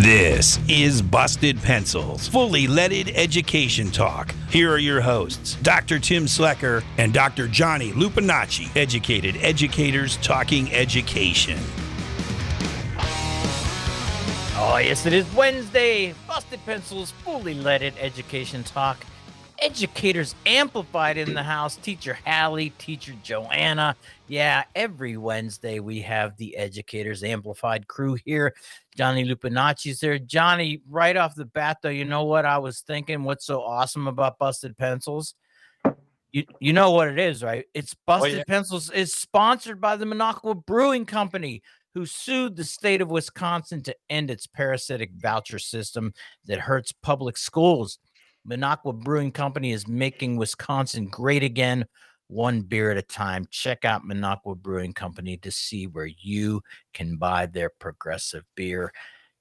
This is Busted Pencils, fully leaded education talk. Here are your hosts, Dr. Tim Slecker and Dr. Johnny Lupinacci, educated educators talking education. Oh, yes, it is Wednesday. Busted Pencils, fully leaded education talk. Educators Amplified in the house. Teacher Hallie, Teacher Joanna. Yeah, every Wednesday we have the Educators Amplified crew here. Johnny Lupinacci's there. Johnny, right off the bat, though, you know what I was thinking? What's so awesome about Busted Pencils? You know what it is, right? It's Busted Pencils is sponsored by the Minocqua Brewing Company, who sued the state of Wisconsin to end its parasitic voucher system that hurts public schools. Minocqua Brewing Company is making Wisconsin great again, one beer at a time. Check out Minocqua Brewing Company to see where you can buy their progressive beer.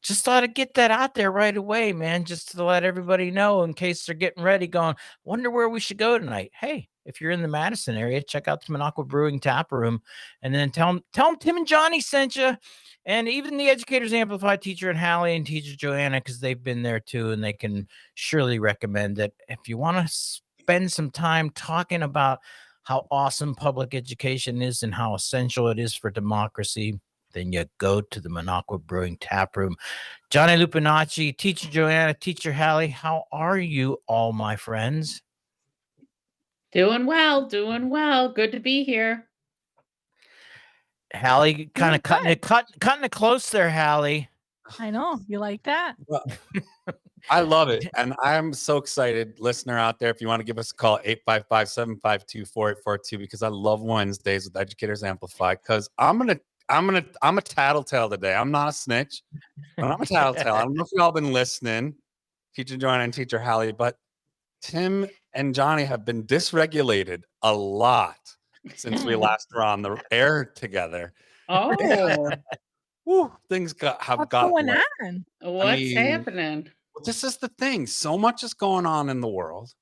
Just thought I'd get that out there right away, man, just to let everybody know in case they're getting ready, going, wonder where we should go tonight. Hey, if you're in the Madison area, check out the Minocqua Brewing Tap Room, and then tell them Tim and Johnny sent you. And even the Educators Amplified Teacher and Hallie and Teacher Joanna, because they've been there too, and they can surely recommend it. If you want to spend some time talking about how awesome public education is and how essential it is for democracy, then you go to the Minocqua Brewing Tap Room. Johnny Lupinacci, Teacher Joanna, Teacher Hallie, how are you all, my friends? Doing well. Good to be here. Hallie, kind of cutting it close there, Hallie. I know. You like that? Well, I love it. And I'm so excited, listener out there, if you want to give us a call, 855-752-4842, because I love Wednesdays with Educators Amplified, because I'm a tattletale today. I'm not a snitch, but I'm a tattletale. I don't know if y'all been listening, Teacher Joanna and Teacher Hallie, but Tim and Johnny have been dysregulated a lot since we last were on the air together. Oh, Woo, things have gotten going worse. on? What's happening? Well, this is the thing. So much is going on in the world.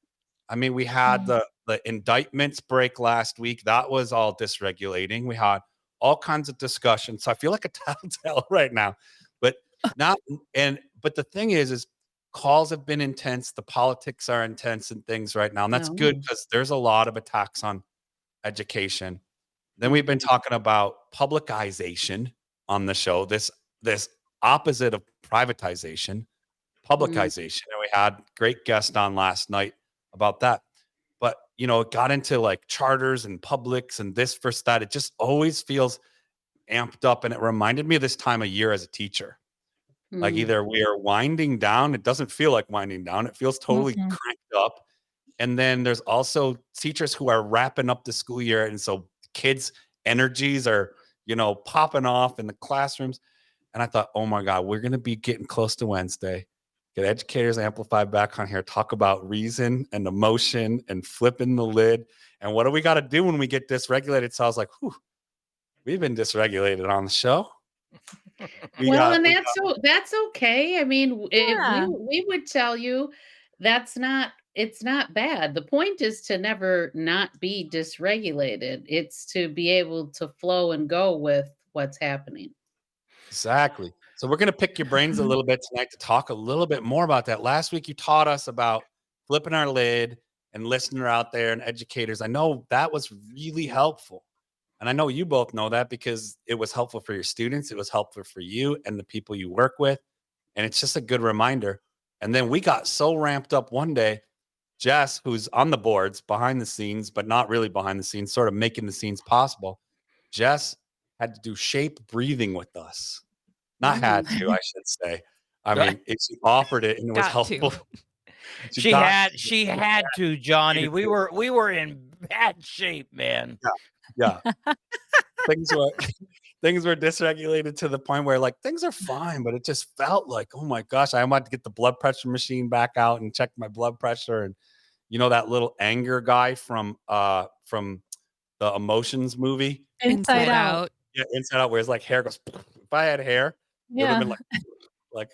I mean, we had the indictments break last week. That was all dysregulating. We had all kinds of discussion. So I feel like a tattletale right now. But the thing is calls have been intense. The politics are intense and things right now. And that's good because there's a lot of attacks on education. Then we've been talking about publicization on the show, this opposite of privatization, publicization. And we had great guest on last night about that. But, it got into like charters and publics and this versus that. It just always feels amped up. And it reminded me of this time of year as a teacher. Like either we are winding down. It doesn't feel like winding down. It feels totally cranked up. And then there's also teachers who are wrapping up the school year. And so kids' energies are, popping off in the classrooms. And I thought, oh my God, we're going to be getting close to Wednesday. Get Educators Amplified back on here, talk about reason and emotion and flipping the lid. And what do we got to do when we get dysregulated? So I was like, whew, we've been dysregulated on the show. That's okay. I mean, we would tell you it's not bad. The point is to never not be dysregulated. It's to be able to flow and go with what's happening. Exactly. So we're going to pick your brains a little bit tonight to talk a little bit more about that. Last week, you taught us about flipping our lid, and listener out there and educators, I know that was really helpful. And I know you both know that because it was helpful for your students. It was helpful for you and the people you work with. And it's just a good reminder. And then we got so ramped up one day, Jess, who's on the boards behind the scenes, but not really behind the scenes, sort of making the scenes possible. Jess had to do shape breathing with us. Not had to, I should say. I mean, she offered it and it was helpful. She had to, Johnny. We were in bad shape, man. Yeah. Things were dysregulated to the point where like things are fine, but it just felt like, oh my gosh, I wanted to get the blood pressure machine back out and check my blood pressure. And that little anger guy from the Emotions movie, Inside Out. Yeah, Inside Out, where his like hair goes. If I had hair, it would have been like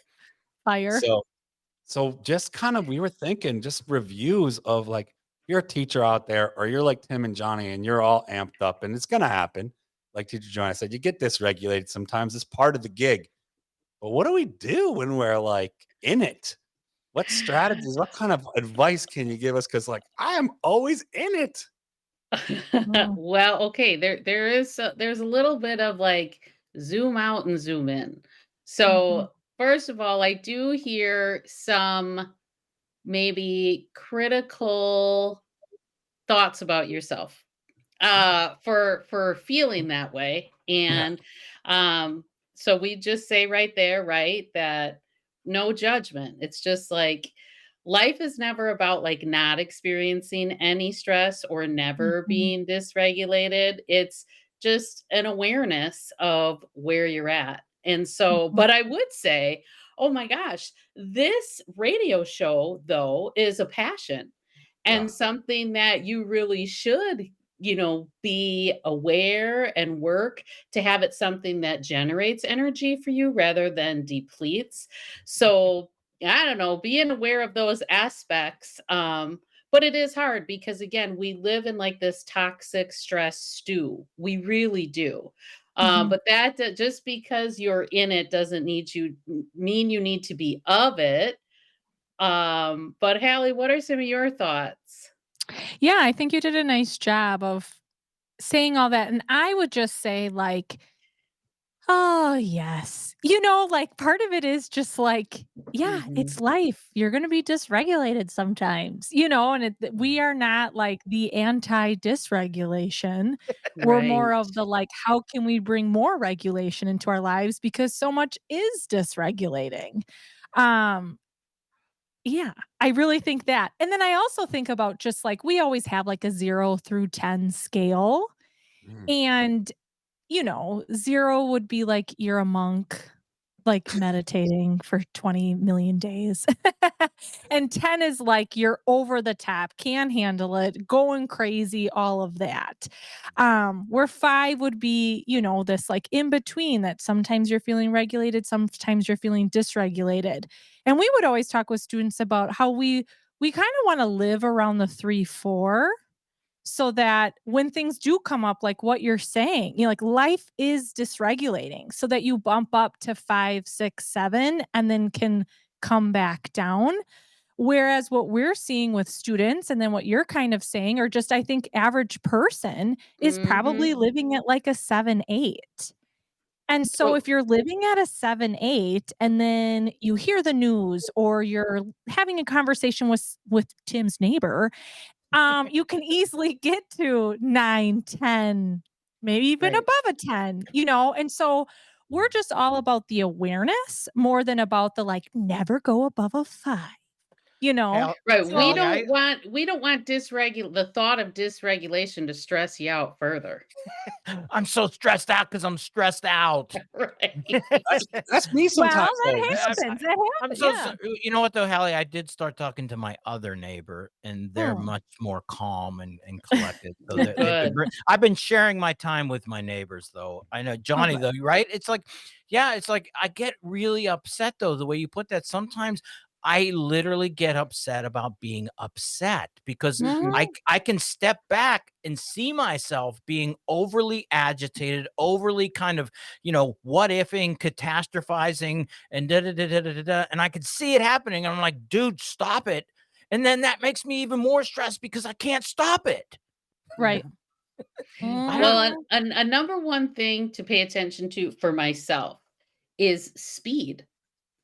fire. So just kind of, we were thinking just reviews of like, you're a teacher out there, or you're like Tim and Johnny, and you're all amped up, and it's gonna happen. Like Teacher Joanna said, you get dysregulated sometimes. It's part of the gig. But what do we do when we're like in it? What strategies, what kind of advice can you give us? Because like I am always in it. Mm. Well, okay, there's a little bit of like zoom out and zoom in. Mhm. So, first of all, I do hear some maybe critical thoughts about yourself for feeling that way. Yeah. And so we just say right there, right, that no judgment. It's just like life is never about like not experiencing any stress or never Mhm. being dysregulated. It's just an awareness of where you're at. And so, Mhm. but I would say, oh my gosh, this radio show though is a passion Yeah. and something that you really should, be aware and work to have it something that generates energy for you rather than depletes. So, I don't know, being aware of those aspects. But it is hard because again, we live in like this toxic stress stew. We really do. Mhm. But just because you're in it doesn't mean you need to be of it. But Hallie, what are some of your thoughts? Yeah, I think you did a nice job of saying all that, and I would just say, like, "Oh, yes." Like, part of it is just like, yeah, Mhm. it's life. You're gonna be dysregulated sometimes, and we are not, like, the anti-dysregulation. We're Right. more of the, like, how can we bring more regulation into our lives because so much is dysregulating. Um, yeah, I really think that. And then I also think about just, like, we always have, like, a 0 through 10 scale, Mm. and 0 would be like you're a monk, like meditating for 20 million days. And 10 is like you're over the top, can handle it, going crazy, all of that. Where 5 would be, this like in between that sometimes you're feeling regulated, sometimes you're feeling dysregulated. And we would always talk with students about how we kind of want to live around the 3 4 so that when things do come up, like what you're saying, like life is dysregulating so that you bump up to 5, 6, 7, and then can come back down. Whereas what we're seeing with students and then what you're kind of saying, or just I think average person is Mhm. probably living at like a 7, 8. And so Oh, if you're living at a 7, 8, and then you hear the news or you're having a conversation with Tim's neighbor, you can easily get to 9, 10, maybe even right. above a 10, And so we're just all about the awareness more than about the, like, never go above a 5, you know? Right. We Hallie, So don't want we don't want the thought of dysregulation to stress you out further. I'm so stressed out because I'm stressed out. Right. That's me well, sometimes though. that This is happens, that I'm happens, so, yeah. you know what though, Hallie? I did start talking to my other neighbor, and they're Oh. much more calm and collected. So they've been. Good. I've been sharing my time with my neighbors, though. I know Oh, Johnny, good. though, right? It's like, yeah, it's like I get really upset though. The way you put that, sometimes I literally get upset about being upset because Mhm. Mhm. I can step back and see myself being overly agitated, overly kind of, what ifing, catastrophizing, and da da da da da da, da, and I could see it happening. And I'm like, dude, stop it. And then that makes me even more stressed because I can't stop it. Right. I don't. Well, Mhm. a number one thing to pay attention to for myself is speed.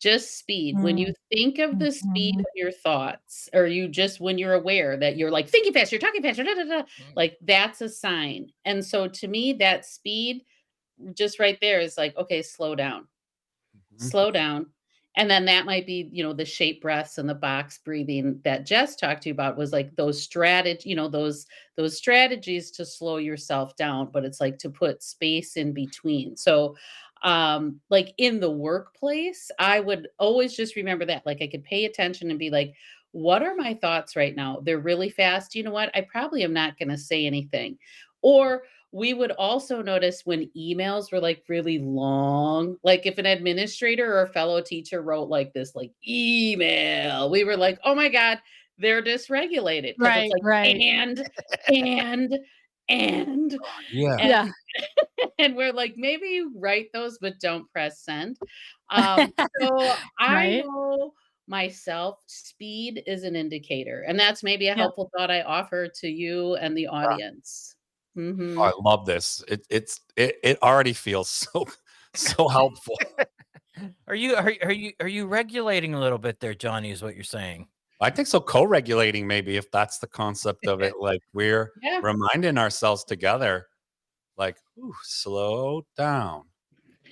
Just speed. When you Mm. think of the speed Mhm. of your thoughts, or when you're aware that you're like thinking fast, you're talking fast, da, da, da, like that's a sign. And so to me, that speed just right there is like, okay, slow down, Mhm. slow down. And then that might be, the shape breaths and the box breathing that Jess talked to you about was like those strategies to slow yourself down, but it's like to put space in between. So like in the workplace, I would always just remember that. Like I could pay attention and be like, what are my thoughts right now? They're really fast. You know what? I probably am not going to say anything. Or we would also notice when emails were like really long, like if an administrator or a fellow teacher wrote like this like email, we were like, "Oh my god, they're dysregulated," because it's Right, like right. and And Yeah. and Yeah. and we're like, maybe write those, but don't press send. So I Right? know myself, speed is an indicator, and that's maybe a Yep. helpful thought I offer to you and the audience. I Mhm. love this. It already feels so helpful. Are you regulating a little bit there, Johnny? Is what you're saying? I think so co-regulating maybe if that's the concept of it, like, we're Yeah. reminding ourselves together, like, "Ooh, slow down."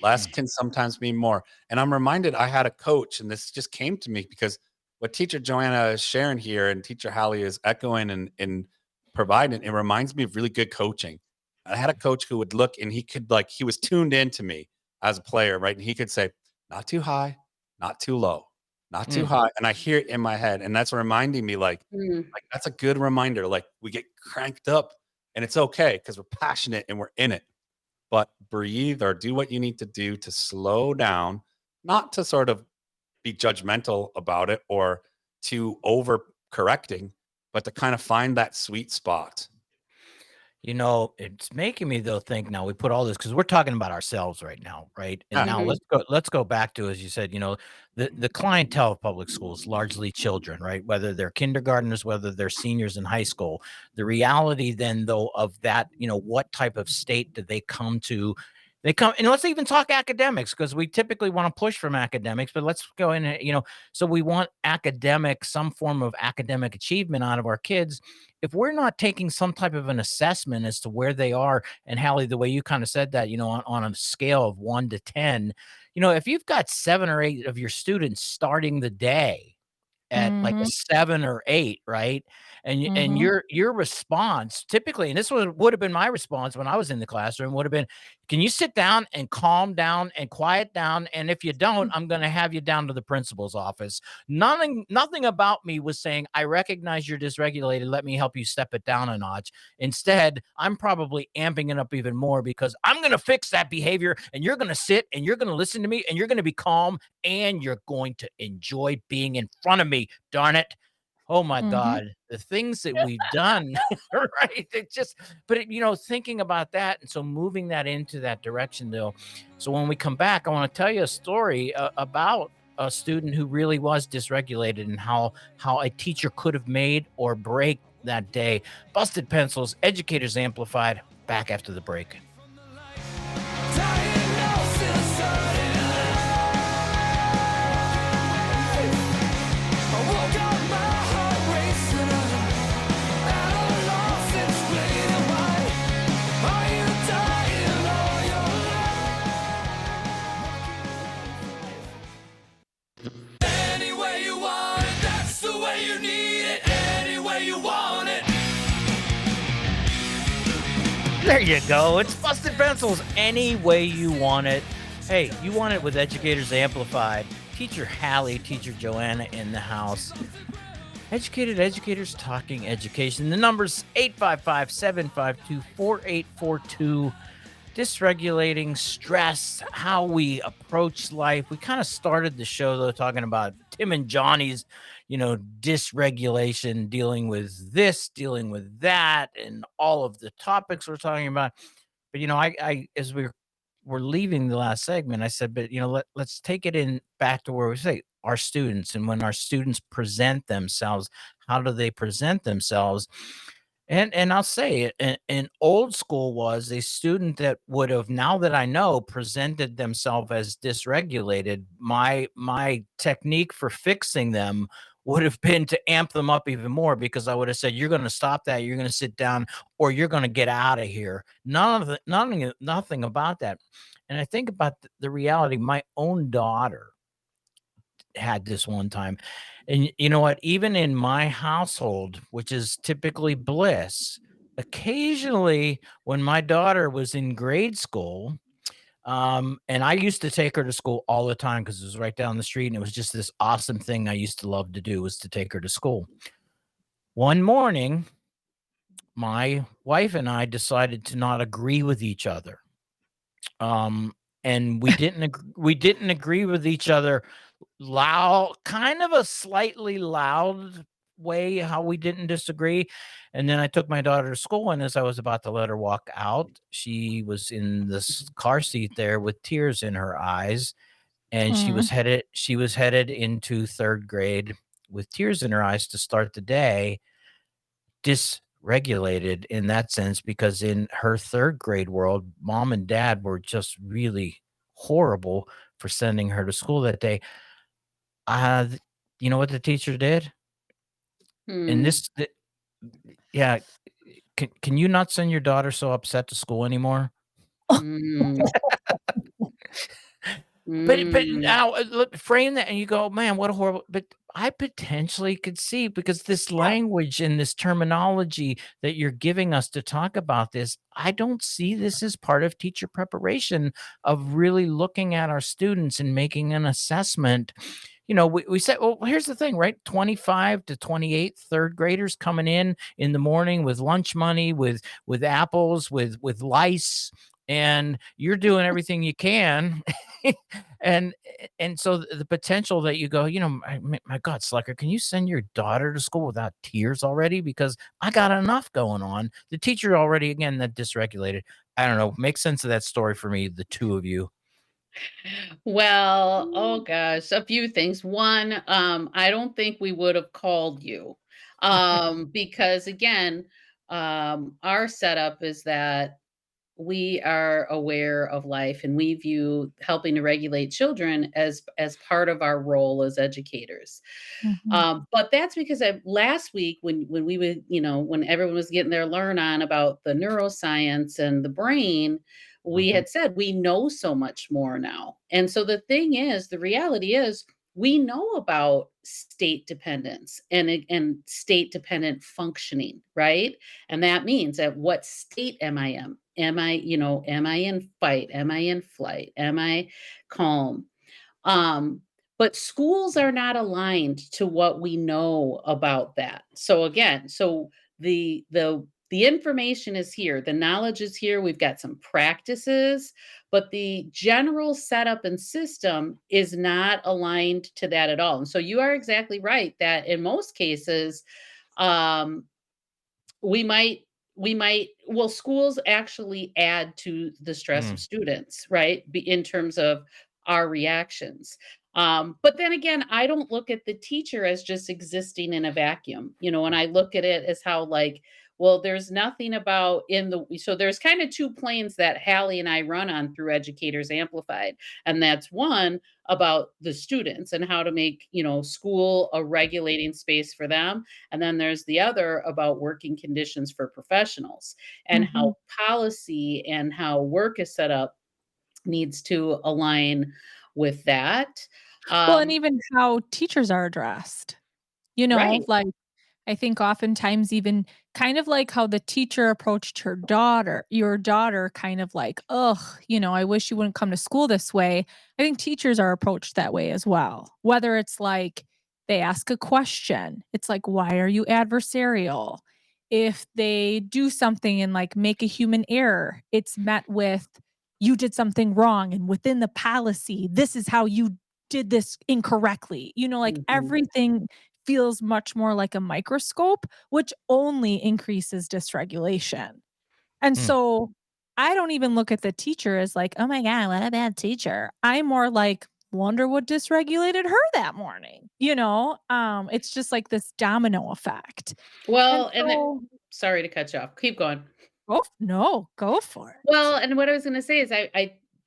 Less can sometimes mean more, and I'm reminded I had a coach, and this just came to me because what Teacher Joanna is sharing here and Teacher Hallie is echoing and providing, it reminds me of really good coaching. I had a coach who would look and he could, like, he was tuned into me as a player, right? And he could say, "Not too high, not too low, not too Mm. high," and I hear it in my head, and that's reminding me, Mm. that's a good reminder, like, we get cranked up, and it's okay because 'cause we're passionate and we're in it, but breathe or do what you need to do to slow down, not to sort of be judgmental about it or to over correcting, but to kind of find that sweet spot. It's making me though think now we put all this because we're talking about ourselves right now, right? And Yeah. now Mhm. let's go back to, as you said, the clientele of public schools, largely children, right? Whether they're kindergartners, whether they're seniors in high school. The reality then though of that, what type of state do they come to? They come and let's even talk academics because we typically want to push from academics, but let's go in, so we want some form of academic achievement out of our kids if we're not taking some type of an assessment as to where they are, and Hallie, the way you kind of said that, on a scale of 1 to 10, if you've got 7 or 8 of your students starting the day at like a Mhm. 7 or 8, right? And Mhm. your response typically, and this would have been my response when I was in the classroom, would have been, "Can you sit down and calm down and quiet down? And if you don't, I'm going to have you down to the principal's office." Nothing about me was saying, "I recognize you're dysregulated. Let me help you step it down a notch." Instead, I'm probably amping it up even more because I'm going to fix that behavior, and you're going to sit and you're going to listen to me and you're going to be calm and you're going to enjoy being in front of me, darn it. Oh my Mhm. God, the things that we've done, right? It just, but thinking about that, and so moving that into that direction, though. So when we come back, I want to tell you a story about a student who really was dysregulated and how a teacher could have made or break that day. Busted pencils, educators amplified. Back after the break. There you go. It's Busted Pencils any way you want it. Hey, you want it with Educators Amplified. Teacher Hallie, Teacher Joanna in the house. Educated educators talking education. The number's 855-752-4842. Dysregulating stress, how we approach life. We kind of started the show though talking about Tim and Johnny's, dysregulation, dealing with this, dealing with that, and all of the topics we're talking about. But I as we're leaving the last segment, I said, but let's take it in back to where we say our students, and when our students present themselves, how do they present themselves? And I'll say it, an old school was a student that would have, now that I know, presented themselves as dysregulated. My technique for fixing them would have been to amp them up even more because I would have said, "You're going to stop that. You're going to sit down, or you're going to get out of here." Nothing about that. And I think about the reality. My own daughter had this one time. And you know what? Even in my household, which is typically bliss, occasionally when my daughter was in grade school, and I used to take her to school all the time because it was right down the street, and it was just this awesome thing I used to love to do was to take her to school. One morning, my wife and I decided to not agree with each other. Um, and we didn't agree with each other loud, kind of a slightly loud way how we didn't disagree. And then I took my daughter to school, and as I was about to let her walk out, she was in this car seat there with tears in her eyes, and Mm. she was headed into 3rd grade with tears in her eyes to start the day, dysregulated in that sense, because in her 3rd grade world, mom and dad were just really horrible for sending her to school that day. Th You know what the teacher did? And Hmm. this th Yeah, can you not send your daughter so upset to school anymore? Mm. But Mm. now, look, frame that and you go, "Man, what a horrible," but I potentially could see, because this language and this terminology that you're giving us to talk about this, I don't see this as part of teacher preparation, of really looking at our students and making an assessment. We said, well, here's the thing, right? 25 to 28 3rd graders coming in the morning with lunch money, with apples, with lice, and you're doing everything you can. and and so the potential that you go, my God, Slacker, can you send your daughter to school without tears already? Because I got enough going on. The teacher already, again, that dysregulated. I don't know. Make sense of that story for me, the two of you. Well, oh gosh, a few things. One, I don't think we would have called you. Because again, our setup is that we are aware of life and we view helping to regulate children as part of our role as educators. Mhm. But that's because last week when we would, when everyone was getting their learn on about the neuroscience and the brain, we Mhm. had said we know so much more now. And so the thing is, the reality is we know about state dependence and state dependent functioning, right? And that means at what state am I in? Am I in fight? Am I in flight? Am I calm? Um, but schools are not aligned to what we know about that. So again, the information is here, the knowledge is here, we've got some practices, but the general setup and system is not aligned to that at all. And so you are exactly right that in most cases, um, we might well, schools actually add to the stress of Mm. students, right? In terms of our reactions. But then again, I don't look at the teacher as just existing in a vacuum, and I look at it as how like, well, there's nothing about in the so there's kind of two planes that Hallie and I run on through Educators Amplified. And that's one about the students and how to make, school a regulating space for them, and then there's the other about working conditions for professionals and Mhm. how policy and how work is set up needs to align with that. Well, and Um, even how teachers are addressed, right. like, I think oftentimes even kind of like how the teacher approached your daughter kind of like, "Ugh, I wish you wouldn't come to school this way." I think teachers are approached that way as well. Whether it's like they ask a question, it's like, "Why are you adversarial?" If they do something and like make a human error, it's met with, "You did something wrong and within the policy, this is how you did this incorrectly." Like Mhm. everything feels much more like a microscope, which only increases dysregulation. And Mm. so I don't even look at the teacher as like, "Oh my god, what a bad teacher." I'm more like, "Wonder what dysregulated her that morning." It's just like this domino effect. And Well, so sorry to cut you off. Keep going. no, go for it. Well, and what I was gonna say is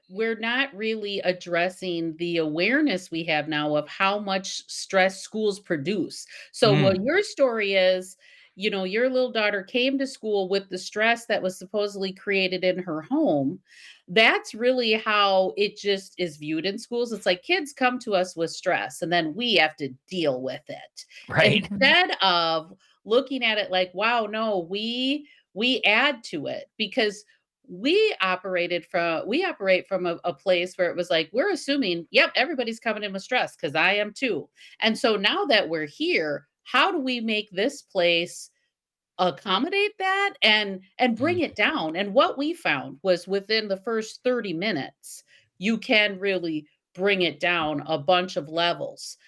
we're not really addressing the awareness we have now of how much stress schools produce. So what Mm. your story is, your little daughter came to school with the stress that was supposedly created in her home. That's really how it just is viewed in schools. It's like kids come to us with stress and then we have to deal with it. Right. Mhm, Instead of looking at it like, wow, no, we add to it because we operate from a place where it was like we're assuming, yep, everybody's coming in with stress because I am too. And so now that we're here, how do we make this place accommodate that and bring Mm. it down? And what we found was within the first 30 minutes you can really bring it down a bunch of levels,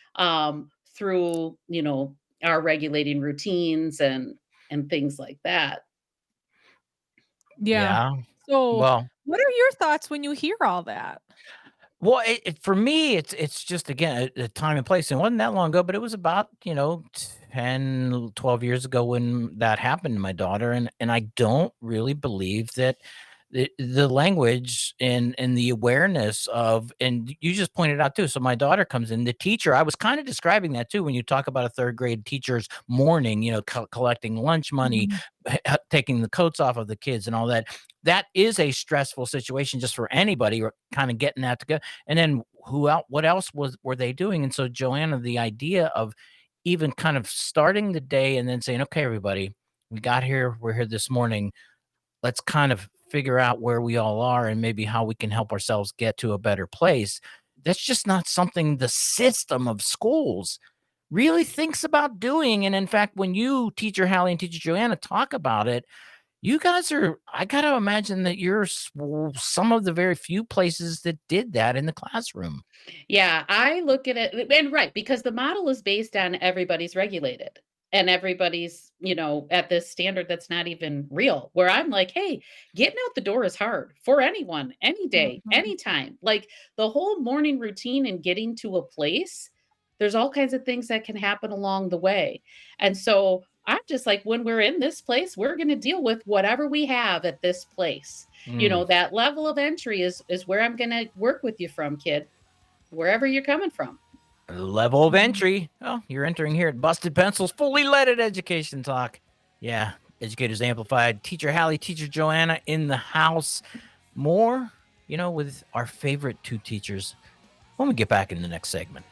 through our regulating routines and things like that. Yeah. Yeah. So, Well, what are your thoughts when you hear all that? Well, for me, it's just again a time and place. It wasn't that long ago, but it was about 10, 12 years ago when that happened to my daughter, and I don't really believe that the language and the awareness of, and you just pointed out too. So my daughter comes in, the teacher. I was kind of describing that too when you talk about a third grade teacher's morning, collecting lunch money, Mhm. taking the coats off of the kids, and all that. That is a stressful situation just for anybody, or kind of getting that together. And then what else were they doing? And so Joanna, the idea of even kind of starting the day and then saying, okay, everybody, we're here this morning. Let's kind of figure out where we all are and maybe how we can help ourselves get to a better place. That's just not something the system of schools really thinks about doing. And in fact, when you, Teacher Hallie and Teacher Joanna, talk about it, you guys are, I got to imagine that you're some of the very few places that did that in the classroom. Yeah, I look at it, and right, because the model is based on everybody's regulated and everybody's, at this standard that's not even real. Where I'm like, hey, getting out the door is hard for anyone, any day, Mhm. anytime. Like the whole morning routine and getting to a place, there's all kinds of things that can happen along the way. And so I'm just like, when we're in this place, we're going to deal with whatever we have at this place. Mm. That level of entry is where I'm going to work with you from, kid, wherever you're coming from. Level of Mhm. entry. Oh, you're entering here at Busted Pencils, fully leaded education talk. Yeah, Educators Amplified. Teacher Hallie, Teacher Joanna in the house. More, with our favorite two teachers when we get back in the next segment.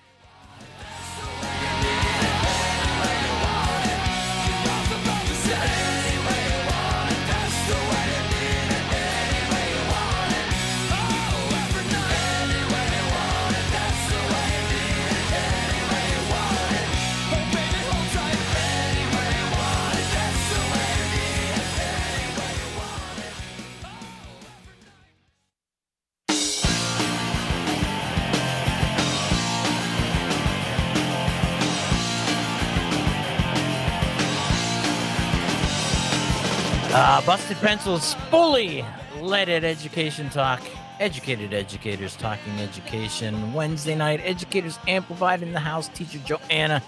Busted Pencils, fully leaded education talk. Educated educators talking education. Wednesday night, Educators Amplified in the house. Teacher Joanna,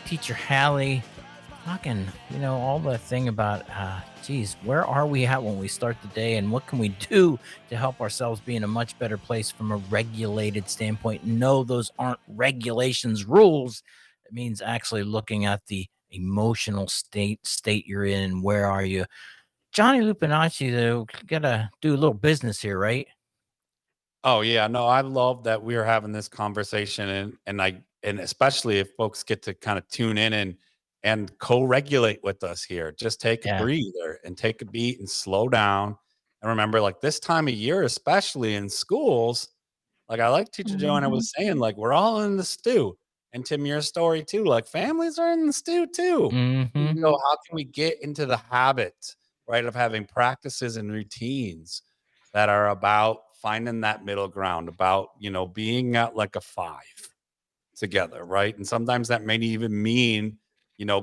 Teacher Hallie, talking, all the thing about, geez, where are we at when we start the day, and what can we do to help ourselves be in a much better place from a regulated standpoint? No, those aren't regulations, rules. It means actually looking at the emotional state you're in. Where are you? Johnny Lupinacci, though, gotta do a little business here, right? Oh yeah, no, I love that we are having this conversation, and especially if folks get to kind of tune in and co-regulate with us here. Just take a Yeah. breather and take a beat and slow down. And remember, like this time of year, especially in schools, like I like Teacher Joanna Mhm. was saying, like we're all in the stew. And Tim, your story too, like families are in the stew too. Mm-hmm. So Mhm. how can we get into the habit, right, of having practices and routines that are about finding that middle ground, about, being at like a 5 together, right? And sometimes that may even mean,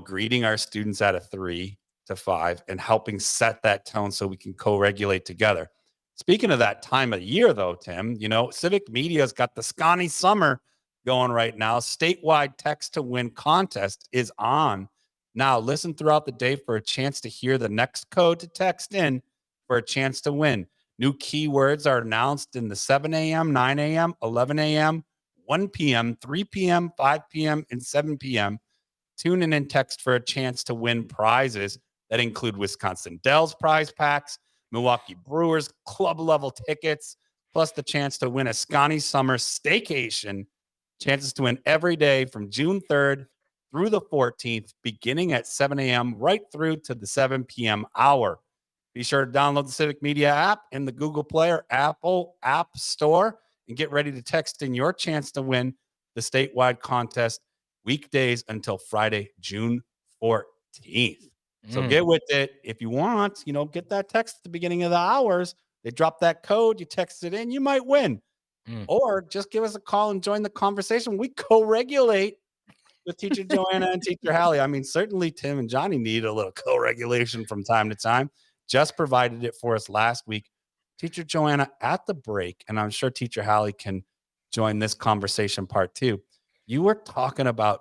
greeting our students at a 3 to 5 and helping set that tone so we can co-regulate together. Speaking of that time of year though, Tim, civic media's got the Scotty Summer going right now. Statewide text to win contest is on. Now listen throughout the day for a chance to hear the next code to text in for a chance to win. New keywords are announced in the 7 a.m., 9 a.m., 11 a.m., 1 p.m., 3 p.m., 5 p.m., and 7 p.m. Tune in and text for a chance to win prizes that include Wisconsin Dells prize packs, Milwaukee Brewers club level tickets, plus the chance to win a Scotty Summer staycation. Chances to win every day from June 3rd through the 14th, beginning at 7 a.m. right through to the 7 p.m. hour. Be sure to download the Civic Media app in the Google Play or Apple App Store and get ready to text in your chance to win the statewide contest weekdays until Friday, June 14th. So Mm, get with it. If you want, get that text at the beginning of the hours. They drop that code, you text it in, you might win. mm. Or just give us a call and join the conversation. We co regulate with Teacher Joanna and Teacher Hallie. I mean, certainly Tim and Johnny need a little co-regulation from time to time. Just provided it for us last week. Teacher Joanna, at the break, and I'm sure Teacher Hallie can join this conversation part two. You were talking about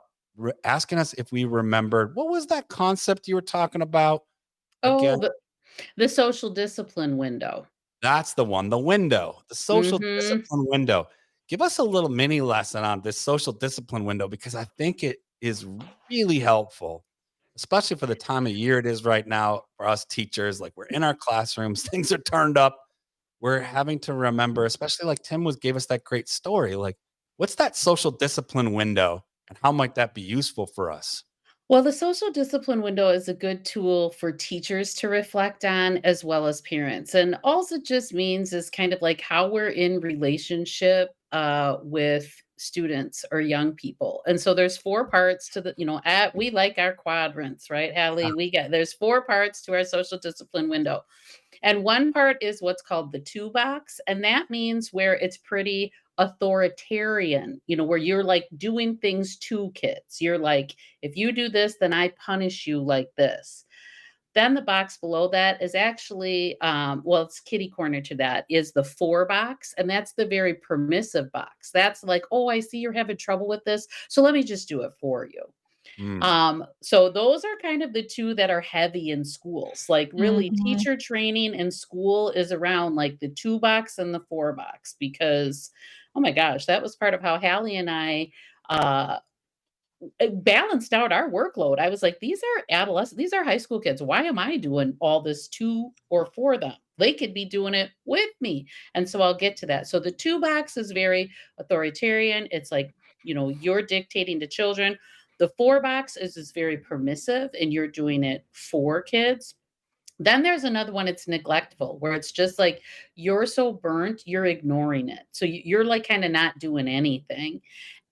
asking us if we remembered, what was that concept you were talking about Oh, again? the social discipline window. That's the one, the window, the social Mhm. discipline window. Give us a little mini lesson on this social discipline window, because I think it is really helpful, especially for the time of year it is right now for us teachers. Like, we're in our classrooms, things are turned up. We're having to remember, especially like Tim gave us that great story. Like, what's that social discipline window and how might that be useful for us? Well, the social discipline window is a good tool for teachers to reflect on as well as parents. And all it just means is kind of like how we're in relationship with students or young people. And so there's four parts to we like our quadrants, right, Hallie? There's four parts to our social discipline window. And one part is what's called the two box. And that means where it's pretty authoritarian, where you're like doing things to kids. You're like, if you do this, then I punish you like this. Then the box below that is actually, it's kitty corner to that, is the four box. And that's the very permissive box. That's like, oh, I see you're having trouble with this. So let me just do it for you. Mm. So those are kind of the two that are heavy in schools. Like really Mhm. teacher training in school is around like the two box and the four box because oh my gosh, that was part of how Hallie and I uh balanced out our workload. I was like, these are adolescents, these are high school kids. Why am I doing all this to or for them? They could be doing it with me. And so I'll get to that. So the two box is very authoritarian. It's like, you're dictating to children. The four box is very permissive and you're doing it for kids. Then there's another one, it's neglectful, where it's just like you're so burnt, you're ignoring it. So you're like kind of not doing anything.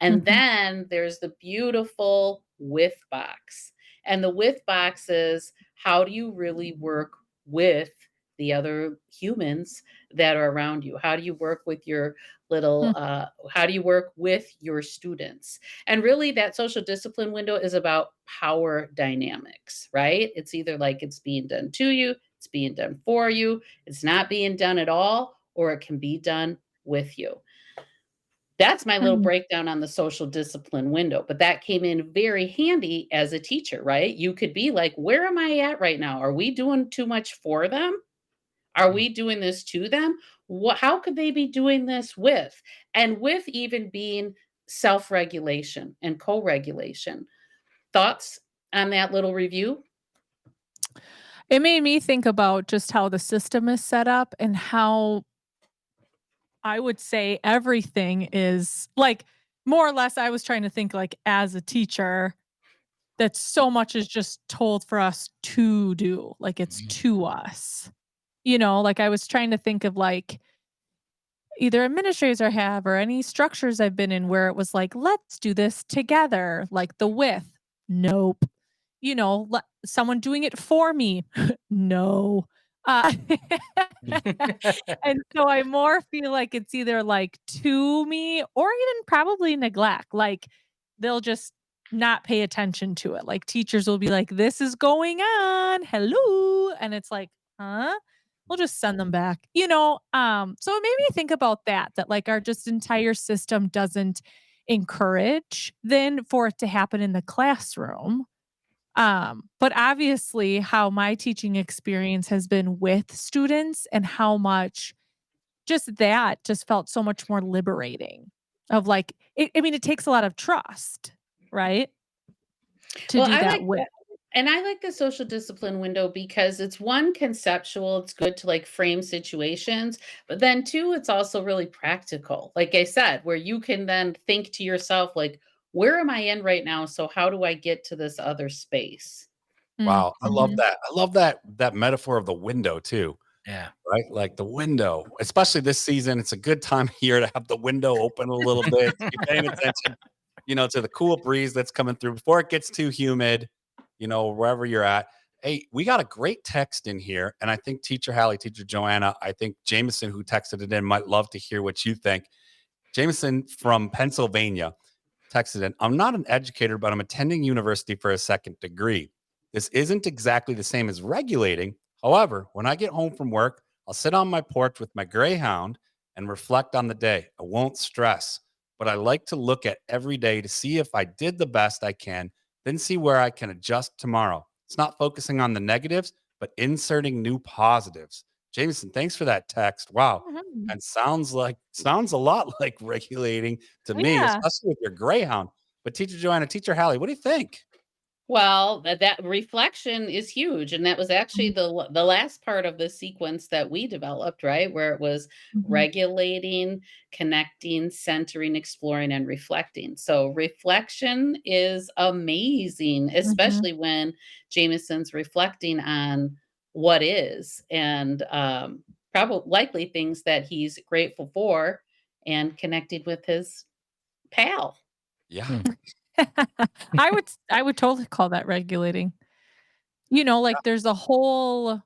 And Mhm. then there's the beautiful with box. And the with box is how do you really work with the other humans that are around you? How do you work with your little, Mm. how do you work with your students? And really, that social discipline window is about power dynamics, right? It's either like it's being done to you, it's being done for you, it's not being done at all, or it can be done with you. That's my little Mm. breakdown on the social discipline window, but that came in very handy as a teacher, right? You could be like, where am I at right now? Are we doing too much for them? Are we doing this to them? How could they be doing this with? And with even being self regulation and co regulation. Thoughts on that little review? It made me think about just how the system is set up and how I would say everything is like more or less I was trying to think like as a teacher that so much is just told for us to do, like it's to us. Like I was trying to think of like either administrators I have or any structures I've been in where it was like, let's do this together, like the with. Nope. Someone doing it for me. No. Uh, and so I more feel like it's either like to me or even probably neglect. Like they'll just not pay attention to it. Like teachers will be like, this is going on. Hello. And it's like, huh? We'll just send them back. So it made me think about that like our just entire system doesn't encourage then for it to happen in the classroom. But obviously how my teaching experience has been with students and how much just that just felt so much more liberating of like it takes a lot of trust, right? To Well, do that with. I like the social discipline window because it's one conceptual, it's good to like frame situations, but then two, it's also really practical. Like I said, where you can then think to yourself, like, where am I in right now? So how do I get to this other space? Wow, I love Mhm. that. I love that metaphor of the window too, Yeah. right? Like the window, especially this season, it's a good time of year to have the window open a little bit, to be paying attention, to the cool breeze that's coming through before it gets too humid, wherever you're at. Hey, we got a great text in here, and I think Teacher Hallie, Teacher Joanna, I think Jameson, who texted it in, might love to hear what you think. Jameson from Pennsylvania. texted in, I'm not an educator, but I'm attending university for a second degree. This isn't exactly the same as regulating. However, when I get home from work, I'll sit on my porch with my greyhound and reflect on the day. I won't stress, but I like to look at every day to see if I did the best I can, then see where I can adjust tomorrow. It's not focusing on the negatives, but inserting new positives. Jameson, thanks for that text. Wow. Mhm. And sounds a lot like regulating to me, Yeah. especially with your greyhound. But Teacher Joanna, Teacher Hallie, what do you think? Well, that reflection is huge, and that was actually Mhm. the last part of the sequence that we developed, right? Where it was Mhm. regulating, connecting, centering, exploring, and reflecting. So reflection is amazing, Mhm. especially when Jameson's reflecting on what is and probably likely things that he's grateful for and connecting with his pal. Yeah. Hmm. I would totally call that regulating. Like there's a whole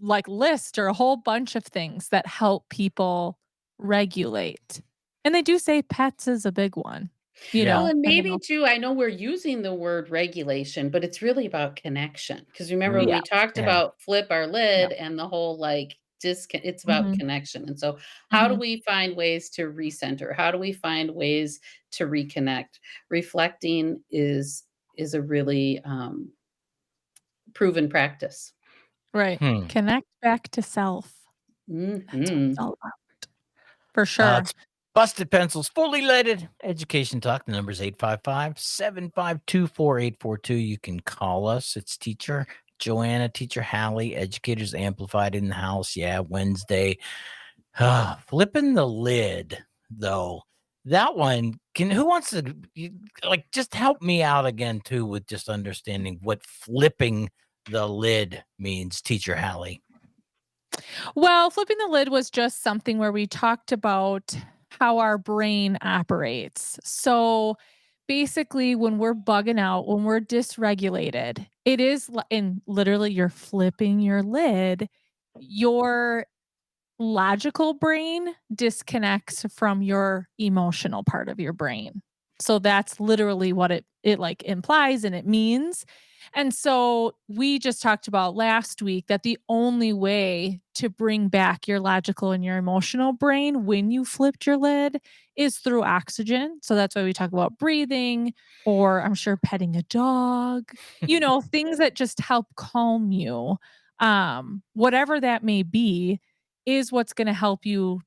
like list or a whole bunch of things that help people regulate. And they do say pets is a big one, Yeah. Well, and I don't maybe know. too, I know we're using the word regulation, but it's really about connection. Because remember, Mm, we Yeah, talked yeah. about flip our yeah. lid and the whole like it's about Mhm, connection. And so, how do mhm. we find ways to recenter? How do we find ways to reconnect? Reflecting is a really proven practice. Right. Hmm. Connect back to self. That's what it's Hmm. all about. For sure. It's Busted Pencils, fully leaded education talk. The number's 855-752-4842. You can call us. It's Teacher Joanna, Teacher Hallie, Educators Amplified in the house. Yeah, Wednesday. Flipping the lid, though. That one, who wants to like just help me out again too with just understanding what flipping the lid means, Teacher Hallie. Well, flipping the lid was just something where we talked about how our brain operates. So basically, when we're bugging out, when we're dysregulated, it is, and literally, you're flipping your lid. Your logical brain disconnects from your emotional part of your brain. So that's literally what it like implies and it means. And so we just talked about last week that the only way to bring back your logical and your emotional brain when you flipped your lid is through oxygen. So that's why we talk about breathing, or I'm sure petting a dog, things that just help calm you. Whatever that may be is what's going to help you,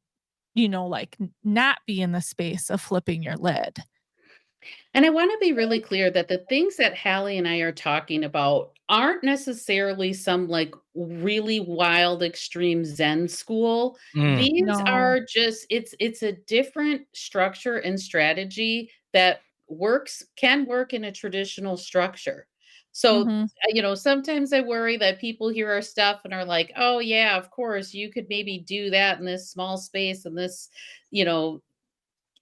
like not be in the space of flipping your lid. And I want to be really clear that the things that Hallie and I are talking about aren't necessarily some like really wild extreme Zen school. Mm, These No. are just it's a different structure and strategy that can work in a traditional structure. So, Mhm. sometimes I worry that people hear our stuff and are like, "Oh yeah, of course, you could maybe do that in this small space and this, you know,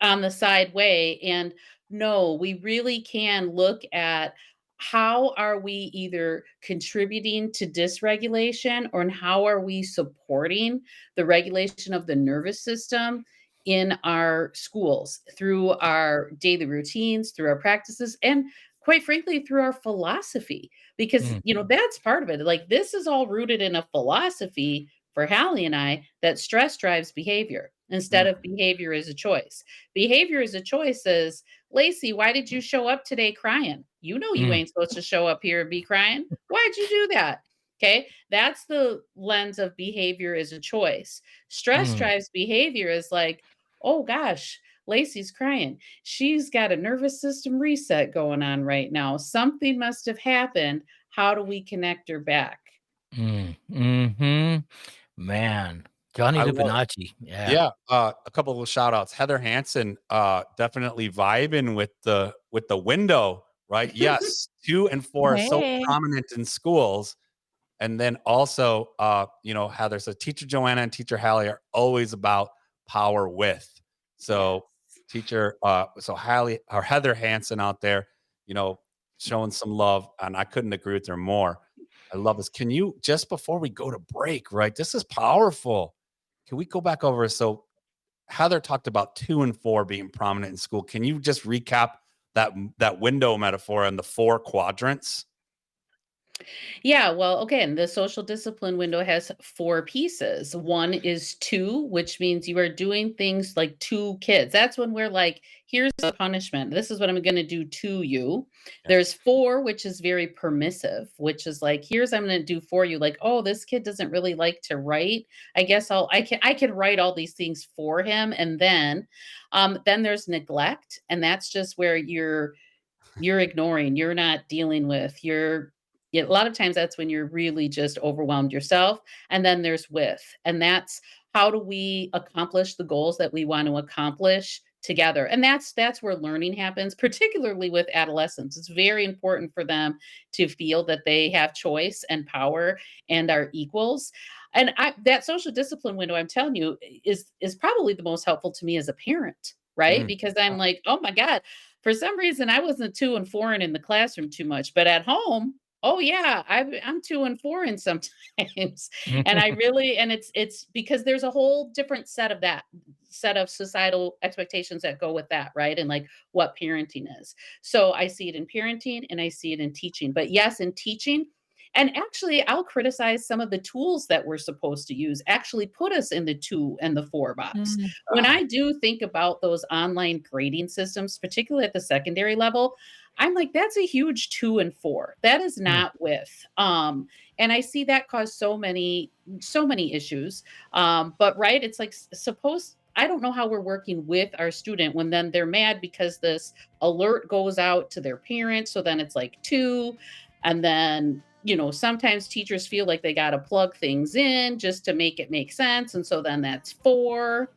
on the side way." And no, we really can look at how are we either contributing to dysregulation or how are we supporting the regulation of the nervous system in our schools through our daily routines, through our practices, and quite frankly through our philosophy, because mm, that's part of it. Like, this is all rooted in a philosophy for Hallie and I, that stress drives behavior instead mm, of behavior is a choice. Behavior is a choice says, Lacey, why did you show up today crying? You know you mm, ain't supposed to show up here and be crying. Why'd you do that? Okay. That's the lens of behavior is a choice. Stress mm, drives behavior is like, oh gosh, Lacey's crying. She's got a nervous system reset going on right now. Something must have happened. How do we connect her back? mm-hmm. Man, Johnny I love Lupinacci. Yeah. Yeah, a couple of shout outs. Heather Hansen, definitely vibing with the window, right? Yes, 2 and 4 are so Hey. prominent in schools. And then also, Heather says Teacher Joanna and Teacher Hallie are always about power with. Yes. So so Hallie or Heather Hansen out there, you know, showing some love, and I couldn't agree with her more. I love this. Can you, just before we go to break, right? This is powerful. Can we go back over? So Heather talked about 2 and 4 being prominent in school. Can you just recap that window metaphor and the 4 quadrants? Yeah, well, again, the social discipline window has 4 pieces. One is 2, which means you are doing things like to kids. That's when we're like, here's a punishment. This is what I'm going to do to you. Yeah. There's 4, which is very permissive, which is like, here's I'm going to do for you. Like, oh, this kid doesn't really like to write. I guess I can write all these things for him. And then there's neglect, and that's just where you're ignoring, you're not dealing with, yeah, a lot of times that's when you're really just overwhelmed yourself. And then there's with, and that's how do we accomplish the goals that we want to accomplish together. And that's where learning happens, particularly with adolescents. It's very important for them to feel that they have choice and power and are equals. And that social discipline window, I'm telling you, is probably the most helpful to me as a parent, right? Mm. Because I'm like, oh my God, for some reason I wasn't 2 and 4 in the classroom too much, but at home, oh yeah, I'm 2 and 4 in sometimes. And I really, and it's because there's a whole different set of societal expectations that go with that, right? And like what parenting is. So I see it in parenting and I see it in teaching. But yes, in teaching, and actually I'll criticize some of the tools that we're supposed to use actually put us in the 2 and the 4 box. Mm. When I do think about those online grading systems, particularly at the secondary level, I'm like, that's a huge 2 and 4. That is not with. And I see that cause so many issues. But right, it's like suppose I don't know how we're working with our student when then they're mad because this alert goes out to their parents. So then it's like 2. And then, sometimes teachers feel like they got to plug things in just to make it make sense. And so then that's 4.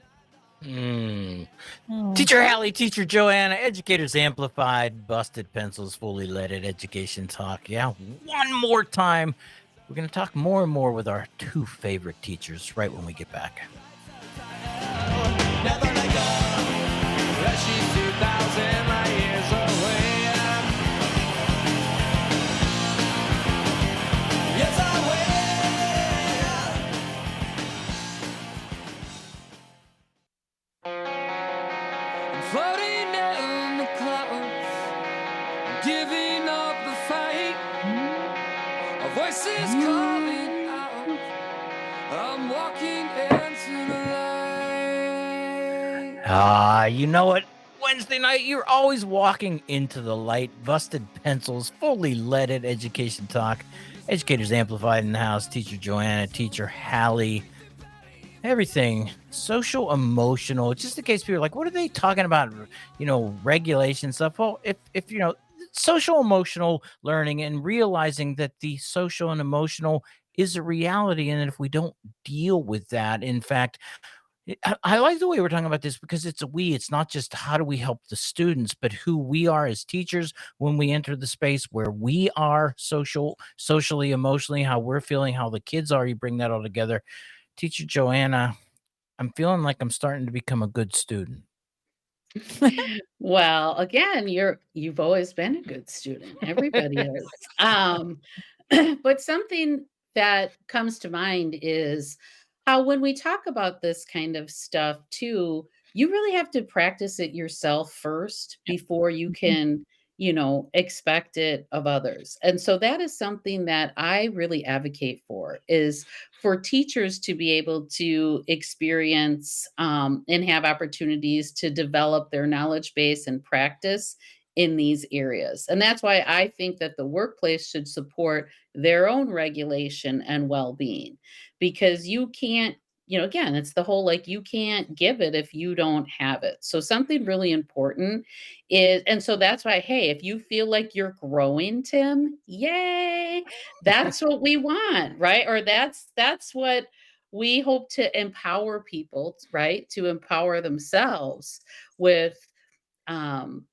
Mm. Oh. Teacher Hallie, Teacher Joanna, Educators Amplified, Busted Pencils, Fully Leaded Education Talk. Yeah, one more time. We're going to talk more and more with our 2 favorite teachers right when we get back. Never let go, that she's 2,000 light years away. Yes, I will. I'm floating down the clouds, I'm giving up the fight. Our voices calling out, I'm walking into the light. You know what? Wednesday night, you're always walking into the light. Busted Pencils, Fully Leaded Education Talk. Educators Amplified in the house. Teacher Joanna, Teacher Hallie. Everything social, emotional. Just in case people are like, what are they talking about? Regulation stuff. Well, if social emotional learning and realizing that the social and emotional is a reality, and if we don't deal with that, in fact, I like the way we're talking about this because it's it's not just how do we help the students, but who we are as teachers when we enter the space where we are socially, emotionally, how we're feeling, how the kids are. You bring that all together. Teacher Joanna, I'm feeling like I'm starting to become a good student. Well, again, you've always been a good student. Everybody is. But something that comes to mind is how when we talk about this kind of stuff too, you really have to practice it yourself first before you Mhm. can, expect it of others. And so that is something that I really advocate for is for teachers to be able to experience and have opportunities to develop their knowledge base and practice in these areas. And that's why I think that the workplace should support their own regulation and well being because you can't. Again, it's the whole like you can't give it if you don't have it. So, something really important is, and so that's why, hey, if you feel like you're growing, Tim, yay, that's what we want, right? Or that's what we hope to empower people, right? To empower themselves with um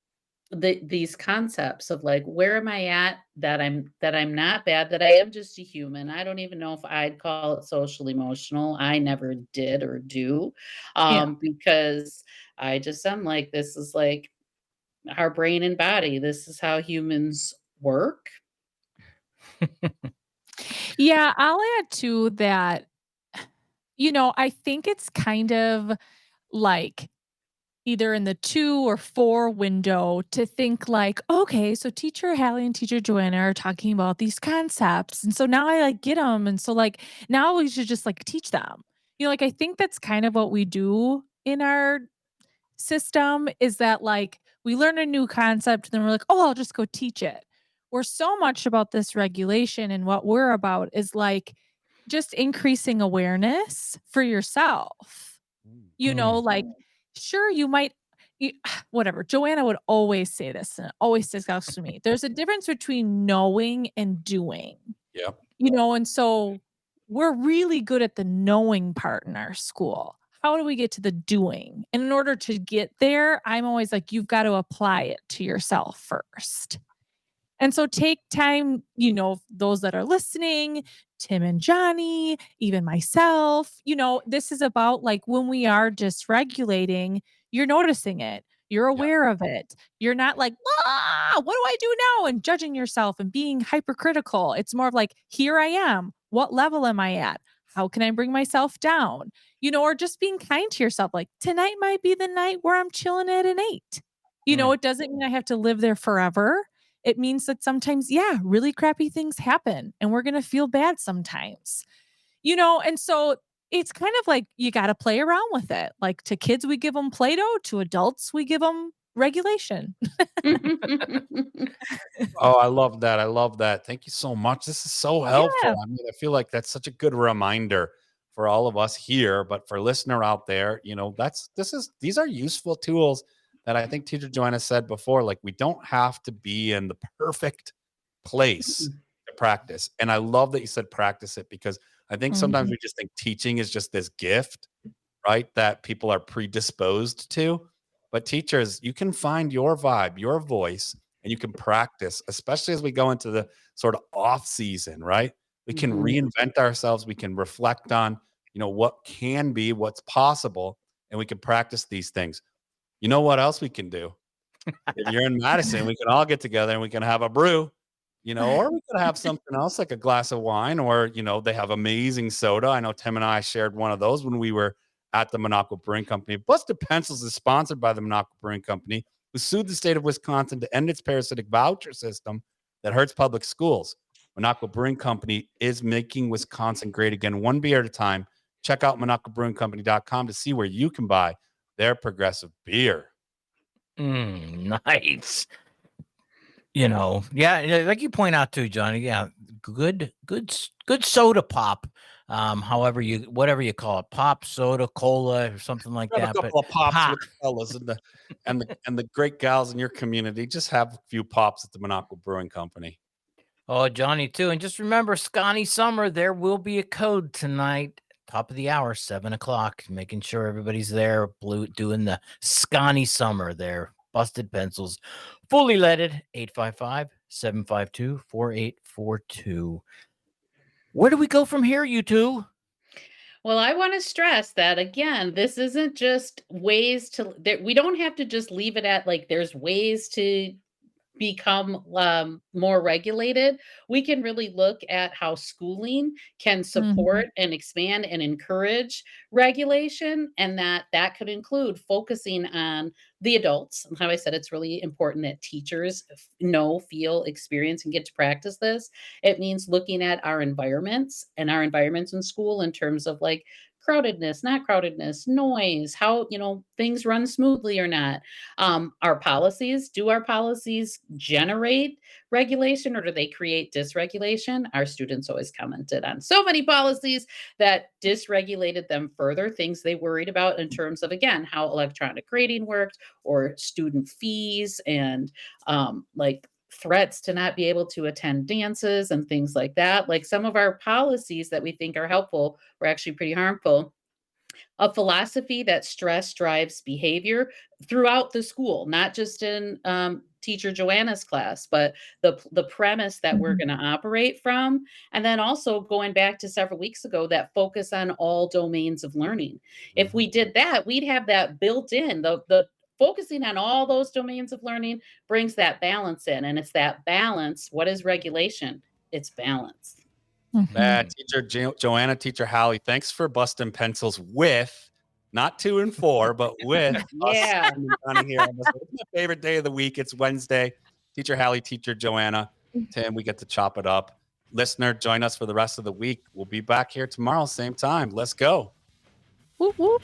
these concepts of like where am I at that I'm not bad, that I am just a human. I don't even know if I'd call it social emotional. I never did or do. Yeah. Because I'm like this is like our brain and body. This is how humans work. Yeah, I'll add to that, I think it's kind of like either in the 2 or 4 window to think like, okay, so teacher Hallie and teacher Joanna are talking about these concepts. And so now I like get them. And so like now we should just like teach them. Like I think that's kind of what we do in our system is that like we learn a new concept and then we're like, oh, I'll just go teach it. Where so much about this regulation and what we're about is like just increasing awareness for yourself. Like sure you might you, whatever. Joanna would always say this and it always sticks out to me. There's a difference between knowing and doing. Yeah. And so we're really good at the knowing part in our school. How do we get to the doing? And in order to get there, I'm always like, you've got to apply it to yourself first. And so take time, those that are listening, Tim and Johnny, even myself, this is about like when we are dysregulating, you're noticing it. You're aware of it. You're not like, what do I do now? And judging yourself and being hypercritical. It's more of like, here I am. What level am I at? How can I bring myself down? Or just being kind to yourself. Like tonight might be the night where I'm chilling at an 8. It doesn't mean I have to live there forever. It means that sometimes, really crappy things happen and we're going to feel bad sometimes, and so it's kind of like you got to play around with it. Like to kids, we give them Play-Doh. To adults, we give them regulation. Oh, I love that. I love that. Thank you so much. This is so helpful. Yeah. I mean, I feel like that's such a good reminder for all of us here, but for listener out there, these are useful tools that I think Teacher Joanna said before. Like we don't have to be in the perfect place to practice. And I love that you said practice it because I think sometimes we just think teaching is just this gift, right? That people are predisposed to. But teachers, you can find your vibe, your voice, and you can practice, especially as we go into the sort of off season, right? We can reinvent ourselves. We can reflect on, what can be, what's possible, and we can practice these things. You know what else we can do? If you're in Madison, we can all get together and we can have a brew, or we could have something else like a glass of wine, or, they have amazing soda. I know Tim and I shared one of those when we were at the Minocqua Brewing Company. Busted Pencils is sponsored by the Minocqua Brewing Company, who sued the state of Wisconsin to end its parasitic voucher system that hurts public schools. Minocqua Brewing Company is making Wisconsin great again, one beer at a time. Check out MinocquaBrewingCompany.com to see where you can buy their progressive beer. Nice. Like you point out too, Johnny. Yeah, good soda pop. Whatever you call it, pop, soda, cola, or something like that. A couple of pops with the fellas and the great gals in your community. Just have a few pops at the Minocqua Brewing Company. Oh, Johnny too. And just remember, Scotty Summer, there will be a code tonight. Top of the hour, 7:00. Making sure everybody's there, doing the Scotty Summer there. Busted Pencils, fully leaded, 855-752-4842. Where do we go from here, you two? Well, I want to stress that again, this isn't just ways that we don't have to just leave it at like there's ways to become more regulated. We can really look at how schooling can support and expand and encourage regulation, and that could include focusing on the adults. And how I said it's really important that teachers know, feel, experience, and get to practice this. It means looking at our environments and our environments in school in terms of like crowdedness, not crowdedness, noise, how things run smoothly or not. Our policies, do our policies generate regulation or do they create dysregulation? Our students always commented on so many policies that dysregulated them further, things they worried about in terms of, again, how electronic grading worked or student fees and like threats to not be able to attend dances and things like that. Like some of our policies that we think are helpful were actually pretty harmful. A philosophy that stress drives behavior throughout the school, not just in Teacher Joanna's class, but the premise that we're going to operate from. And then also going back to several weeks ago, that focus on all domains of learning. If we did that, we'd have that built in. The focusing on all those domains of learning brings that balance in. And it's that balance. What is regulation? It's balance. Teacher Joanna, Teacher Hallie, thanks for busting pencils with not 2 and 4, but with Yeah. us Tim and Johnny here. It's my favorite day of the week. It's Wednesday. Teacher Hallie, Teacher Joanna, Tim, we get to chop it up. Listener, join us for the rest of the week. We'll be back here tomorrow, same time. Let's go. Whoop, whoop.